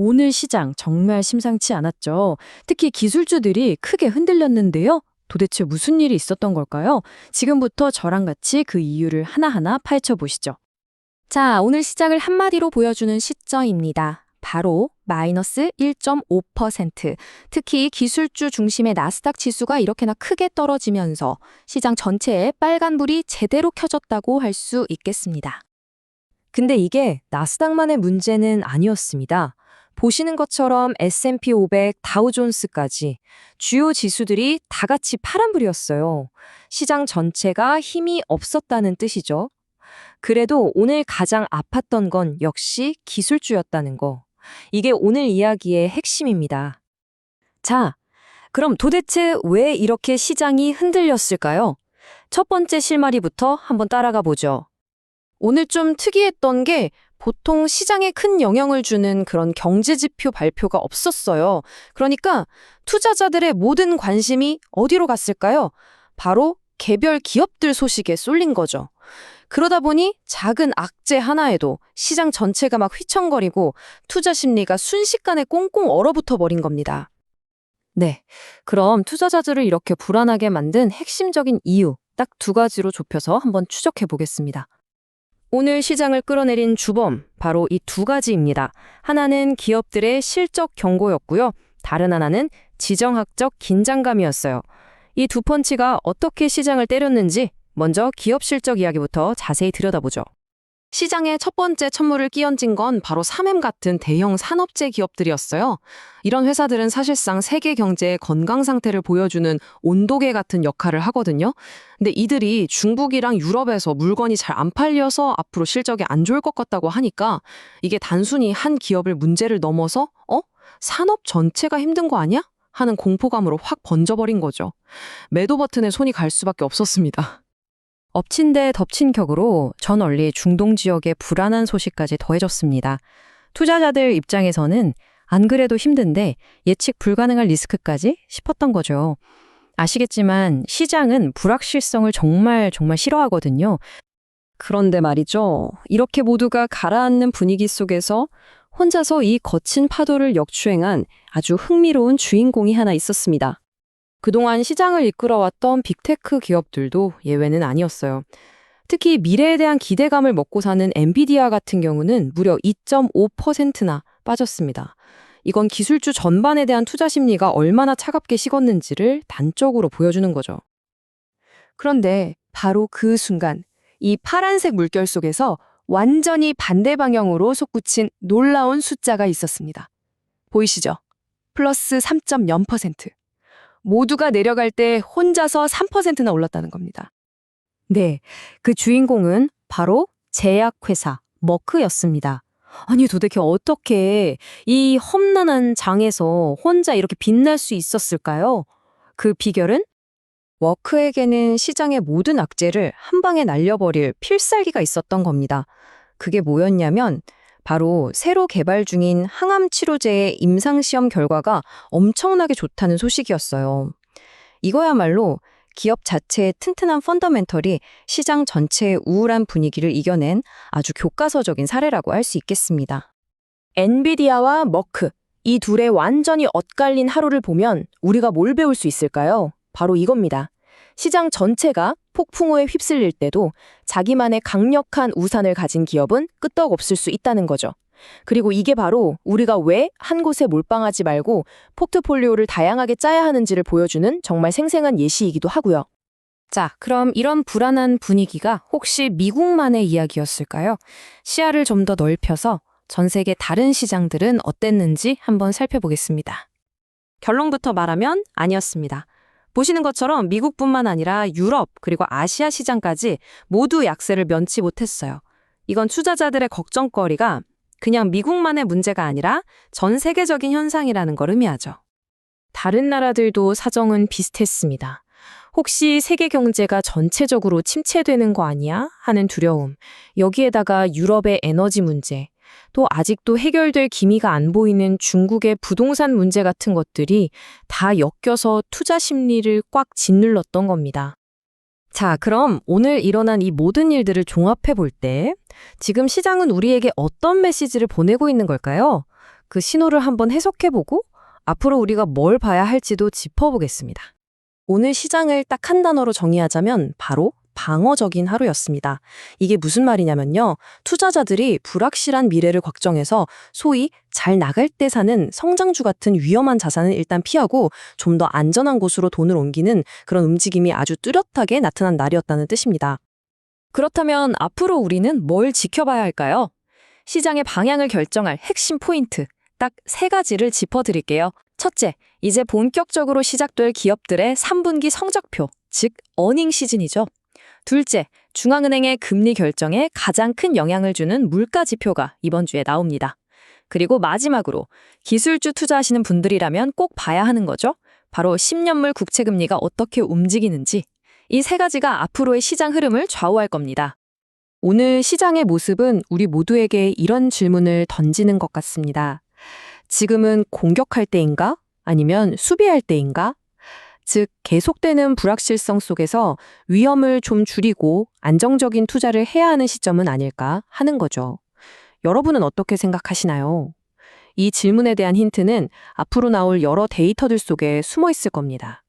오늘 시장 정말 심상치 않았죠. 특히 기술주들이 크게 흔들렸는데요. 도대체 무슨 일이 있었던 걸까요? 지금부터 저랑 같이 그 이유를 하나하나 파헤쳐 보시죠. 자, 오늘 시작을 한마디로 보여주는 시점입니다. 바로 마이너스 1.5%. 특히 기술주 중심의 나스닥 지수가 이렇게나 크게 떨어지면서 시장 전체에 빨간불이 제대로 켜졌다고 할 수 있겠습니다. 근데 이게 나스닥만의 문제는 아니었습니다. 보시는 것처럼 S&P 500, 다우존스까지 주요 지수들이 다 같이 파란불이었어요. 시장 전체가 힘이 없었다는 뜻이죠. 그래도 오늘 가장 아팠던 건 역시 기술주였다는 거. 이게 오늘 이야기의 핵심입니다. 자, 그럼 도대체 왜 이렇게 시장이 흔들렸을까요? 첫 번째 실마리부터 한번 따라가 보죠. 오늘 좀 특이했던 게 보통 시장에 큰 영향을 주는 그런 경제지표 발표가 없었어요. 그러니까 투자자들의 모든 관심이 어디로 갔을까요? 바로 개별 기업들 소식에 쏠린 거죠. 그러다 보니 작은 악재 하나에도 시장 전체가 막 휘청거리고 투자 심리가 순식간에 꽁꽁 얼어붙어 버린 겁니다. 네, 그럼 투자자들을 이렇게 불안하게 만든 핵심적인 이유, 딱 두 가지로 좁혀서 한번 추적해 보겠습니다. 오늘 시장을 끌어내린 주범, 바로 이 두 가지입니다. 하나는 기업들의 실적 경고였고요. 다른 하나는 지정학적 긴장감이었어요. 이 두 펀치가 어떻게 시장을 때렸는지 먼저 기업 실적 이야기부터 자세히 들여다보죠. 시장에 첫 번째 천물을 끼얹은 건 바로 3M 같은 대형 산업재 기업들이었어요. 이런 회사들은 사실상 세계 경제의 건강 상태를 보여주는 온도계 같은 역할을 하거든요. 근데 이들이 중국이랑 유럽에서 물건이 잘 안 팔려서 앞으로 실적이 안 좋을 것 같다고 하니까 이게 단순히 한 기업을 문제를 넘어서 산업 전체가 힘든 거 아니야? 하는 공포감으로 확 번져버린 거죠. 매도 버튼에 손이 갈 수밖에 없었습니다. 엎친 데 덮친 격으로 저 널리 중동 지역의 불안한 소식까지 더해졌습니다. 투자자들 입장에서는 안 그래도 힘든데 예측 불가능한 리스크까지 싶었던 거죠. 아시겠지만 시장은 불확실성을 정말 싫어하거든요. 그런데 말이죠. 이렇게 모두가 가라앉는 분위기 속에서 혼자서 이 거친 파도를 역주행한 아주 흥미로운 주인공이 하나 있었습니다. 그동안 시장을 이끌어왔던 빅테크 기업들도 예외는 아니었어요. 특히 미래에 대한 기대감을 먹고 사는 엔비디아 같은 경우는 무려 2.5%나 빠졌습니다. 이건 기술주 전반에 대한 투자 심리가 얼마나 차갑게 식었는지를 단적으로 보여주는 거죠. 그런데 바로 그 순간 이 파란색 물결 속에서 완전히 반대 방향으로 솟구친 놀라운 숫자가 있었습니다. 보이시죠? 플러스 3.0%. 모두가 내려갈 때 혼자서 3%나 올랐다는 겁니다. 네, 그 주인공은 바로 제약회사 머크였습니다. 아니 도대체 어떻게 이 험난한 장에서 혼자 이렇게 빛날 수 있었을까요? 그 비결은? 머크에게는 시장의 모든 악재를 한 방에 날려버릴 필살기가 있었던 겁니다. 그게 뭐였냐면 바로 새로 개발 중인 항암 치료제의 임상시험 결과가 엄청나게 좋다는 소식이었어요. 이거야말로 기업 자체의 튼튼한 펀더멘털이 시장 전체의 우울한 분위기를 이겨낸 아주 교과서적인 사례라고 할 수 있겠습니다. 엔비디아와 머크, 이 둘의 완전히 엇갈린 하루를 보면 우리가 뭘 배울 수 있을까요? 바로 이겁니다. 시장 전체가 폭풍우에 휩쓸릴 때도 자기만의 강력한 우산을 가진 기업은 끄떡없을 수 있다는 거죠. 그리고 이게 바로 우리가 왜 한 곳에 몰빵하지 말고 포트폴리오를 다양하게 짜야 하는지를 보여주는 정말 생생한 예시이기도 하고요. 자, 그럼 이런 불안한 분위기가 혹시 미국만의 이야기였을까요? 시야를 좀 더 넓혀서 전 세계 다른 시장들은 어땠는지 한번 살펴보겠습니다. 결론부터 말하면 아니었습니다. 보시는 것처럼 미국뿐만 아니라 유럽 그리고 아시아 시장까지 모두 약세를 면치 못했어요. 이건 투자자들의 걱정거리가 그냥 미국만의 문제가 아니라 전 세계적인 현상이라는 걸 의미하죠. 다른 나라들도 사정은 비슷했습니다. 혹시 세계 경제가 전체적으로 침체되는 거 아니야? 하는 두려움. 여기에다가 유럽의 에너지 문제, 또 아직도 해결될 기미가 안 보이는 중국의 부동산 문제 같은 것들이 다 엮여서 투자 심리를 꽉 짓눌렀던 겁니다. 자, 그럼 오늘 일어난 이 모든 일들을 종합해 볼 때 지금 시장은 우리에게 어떤 메시지를 보내고 있는 걸까요? 그 신호를 한번 해석해보고 앞으로 우리가 뭘 봐야 할지도 짚어보겠습니다. 오늘 시장을 딱 한 단어로 정의하자면 바로 방어적인 하루였습니다. 이게 무슨 말이냐면요. 투자자들이 불확실한 미래를 걱정해서 소위 잘 나갈 때 사는 성장주 같은 위험한 자산은 일단 피하고 좀 더 안전한 곳으로 돈을 옮기는 그런 움직임이 아주 뚜렷하게 나타난 날이었다는 뜻입니다. 그렇다면 앞으로 우리는 뭘 지켜봐야 할까요? 시장의 방향을 결정할 핵심 포인트, 딱 3가지를 짚어드릴게요. 첫째, 이제 본격적으로 시작될 기업들의 3분기 성적표, 즉 어닝 시즌이죠. 둘째, 중앙은행의 금리 결정에 가장 큰 영향을 주는 물가 지표가 이번 주에 나옵니다. 그리고 마지막으로 기술주 투자하시는 분들이라면 꼭 봐야 하는 거죠. 바로 10년물 국채금리가 어떻게 움직이는지. 이 3가지가 앞으로의 시장 흐름을 좌우할 겁니다. 오늘 시장의 모습은 우리 모두에게 이런 질문을 던지는 것 같습니다. 지금은 공격할 때인가? 아니면 수비할 때인가? 즉, 계속되는 불확실성 속에서 위험을 좀 줄이고 안정적인 투자를 해야 하는 시점은 아닐까 하는 거죠. 여러분은 어떻게 생각하시나요? 이 질문에 대한 힌트는 앞으로 나올 여러 데이터들 속에 숨어 있을 겁니다.